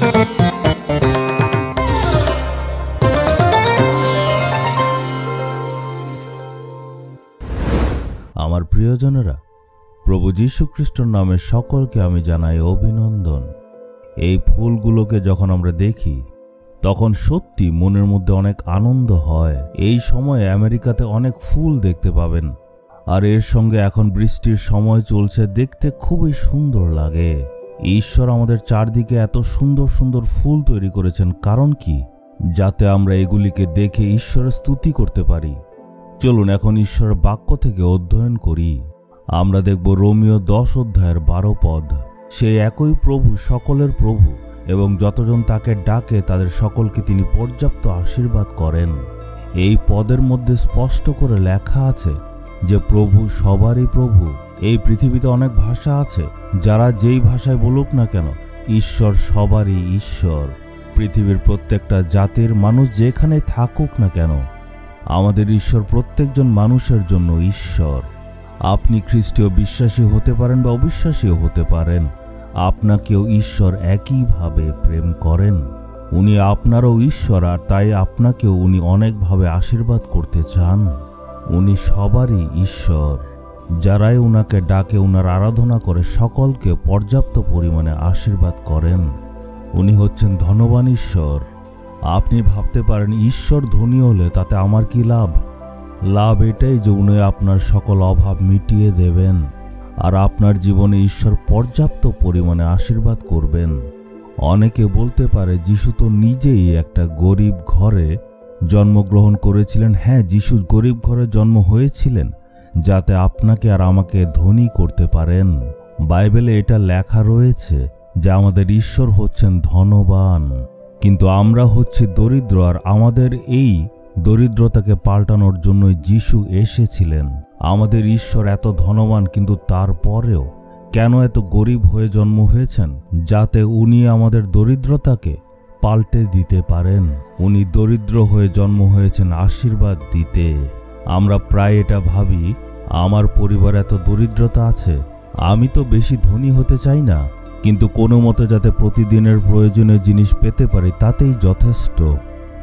আমার প্রিয়জনেরা, প্রভু যীশু খ্রিস্টের নামে সকলকে আমি জানাই অভিনন্দন। এই ফুলগুলোকে যখন আমরা দেখি তখন সত্যি মনের মধ্যে অনেক আনন্দ হয়। এই সময়ে আমেরিকাতে অনেক ফুল দেখতে পাবেন, আর এর সঙ্গে এখন বৃষ্টির সময় চলছে, দেখতে খুবই সুন্দর লাগে। ঈশ্বর আমাদের চারদিকে এত সুন্দর সুন্দর ফুল তৈরি করেছেন, কারণ কি? যাতে আমরা এগুলিকে দেখে ঈশ্বরের স্তুতি করতে পারি। চলুন এখন ঈশ্বরের বাক্য থেকে অধ্যয়ন করি। আমরা দেখব রোমীয় 10 অধ্যায়ের 12 পদ। সেই একই প্রভু, সকলের প্রভু, এবং যতজন তাকে ডাকে তাদের সকলকে তিনি পর্যাপ্ত আশীর্বাদ করেন। এই পদের মধ্যে স্পষ্ট করে লেখা আছে যে প্রভু সবারই প্রভু। এই পৃথিবীতে অনেক ভাষা আছে, যারা যেই ভাষায় বলুক না কেন, ঈশ্বর সবারই ঈশ্বর। পৃথিবীর প্রত্যেকটা জাতির মানুষ যেখানে থাকুক না কেন, আমাদের ঈশ্বর প্রত্যেকজন মানুষের জন্য ঈশ্বর। আপনি খ্রিস্টীয় বিশ্বাসী হতে পারেন বা অবিশ্বাসীও হতে পারেন, আপনাকেও ঈশ্বর একইভাবে প্রেম করেন। উনি আপনারও ঈশ্বর, আর তাই আপনাকেও উনি অনেকভাবে আশীর্বাদ করতে চান। উনি সবারই ঈশ্বর। যারাই উনাকে ডাকে, উনার আরাধনা করে, সকলকে পর্যাপ্ত পরিমাণে আশীর্বাদ করেন। উনি হচ্ছেন ধনবান ঈশ্বর। আপনি ভাবতে পারেন ঈশ্বর ধনী হলে তাতে আমার কি লাভ? লাভ এটাই যে উনি আপনার সকল অভাব মিটিয়ে দেবেন, আর আপনার জীবনে ঈশ্বর পর্যাপ্ত পরিমাণে আশীর্বাদ করবেন। অনেকে বলতে পারে যিশু তো নিজেই একটা গরিব ঘরে জন্মগ্রহণ করেছিলেন। হ্যাঁ, যিশু গরিব ঘরে জন্ম হয়েছিলেন যাতে আপনাকে আর আমাকে ধনী করতে পারেন। বাইবেলে এটা লেখা রয়েছে যে আমাদের ঈশ্বর হচ্ছেন ধনবান, কিন্তু আমরা হচ্ছি দরিদ্র, আর আমাদের এই দরিদ্রতাকে পাল্টানোর জন্যই যিশু এসেছিলেন। আমাদের ঈশ্বর এত ধনবান, কিন্তু তারপরেও কেন এত গরিব হয়ে জন্ম হয়েছেন? যাতে উনি আমাদের দরিদ্রতাকে পাল্টে দিতে পারেন। উনি দরিদ্র হয়ে জন্ম হয়েছেন আশীর্বাদ দিতে। আমরা প্রায় এটা ভাবি, আমার পরিবার এত দরিদ্রতা আছে, আমি তো বেশি ধনী হতে চাই না, কিন্তু কোনো মতে যাতে প্রতিদিনের প্রয়োজনীয় জিনিস পেতে পারি তাতেই যথেষ্ট।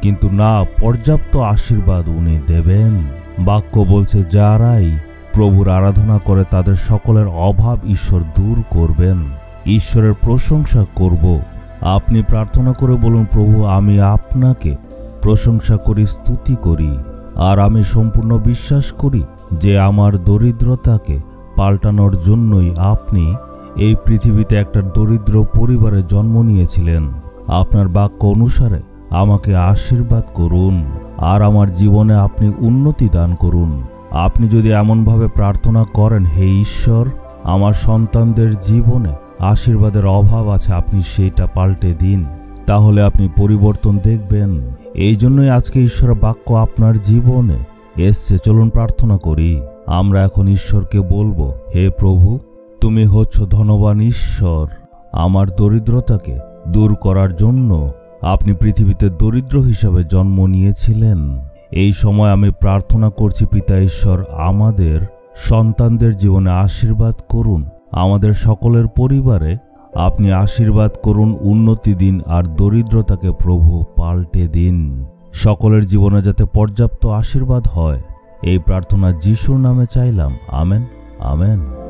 কিন্তু না, পর্যাপ্ত আশীর্বাদ উনি দেবেন। বাক্য বলছে যারাই প্রভুর আরাধনা করে তাদের সকলের অভাব ঈশ্বর দূর করবেন। ঈশ্বরের প্রশংসা করব। আপনি প্রার্থনা করে বলুন, প্রভু আমি আপনাকে প্রশংসা করি, স্তুতি করি, আর আমি সম্পূর্ণ বিশ্বাস করি যে আমার দরিদ্রতাকে পাল্টানোর জন্যই আপনি এই পৃথিবীতে একটা দরিদ্র পরিবারে জন্ম নিয়েছিলেন। আপনার বাক্য অনুসারে আমাকে আশীর্বাদ করুন, আর আমার জীবনে আপনি উন্নতি দান করুন। আপনি যদি এমনভাবে প্রার্থনা করেন, হে ঈশ্বর, আমার সন্তানদের জীবনে আশীর্বাদের অভাব আছে, আপনি সেইটা পাল্টে দিন, তাহলে আপনি পরিবর্তন দেখবেন। এই জন্যই আজকে ঈশ্বরের বাক্য আপনার জীবনে এসছে। চলুন প্রার্থনা করি। আমরা এখন ঈশ্বরকে বলবো, হে প্রভু, তুমি হচ্ছ ধনবান ঈশ্বর। আমার দরিদ্রতাকে দূর করার জন্য আপনি পৃথিবীতে দরিদ্র হিসাবে জন্ম নিয়েছিলেন। এই সময় আমি প্রার্থনা করছি, পিতা ঈশ্বর, আমাদের সন্তানদের জীবনে আশীর্বাদ করুন। আমাদের সকলের পরিবারে আপনি আশীর্বাদ করুন, উন্নতি দিন, আর দরিদ্রতাকে প্রভু পাল্টে দিন। সকলের জীবনে যাতে পর্যাপ্ত আশীর্বাদ হয়, এই প্রার্থনা যিশুর নামে চাইলাম। Amen, amen.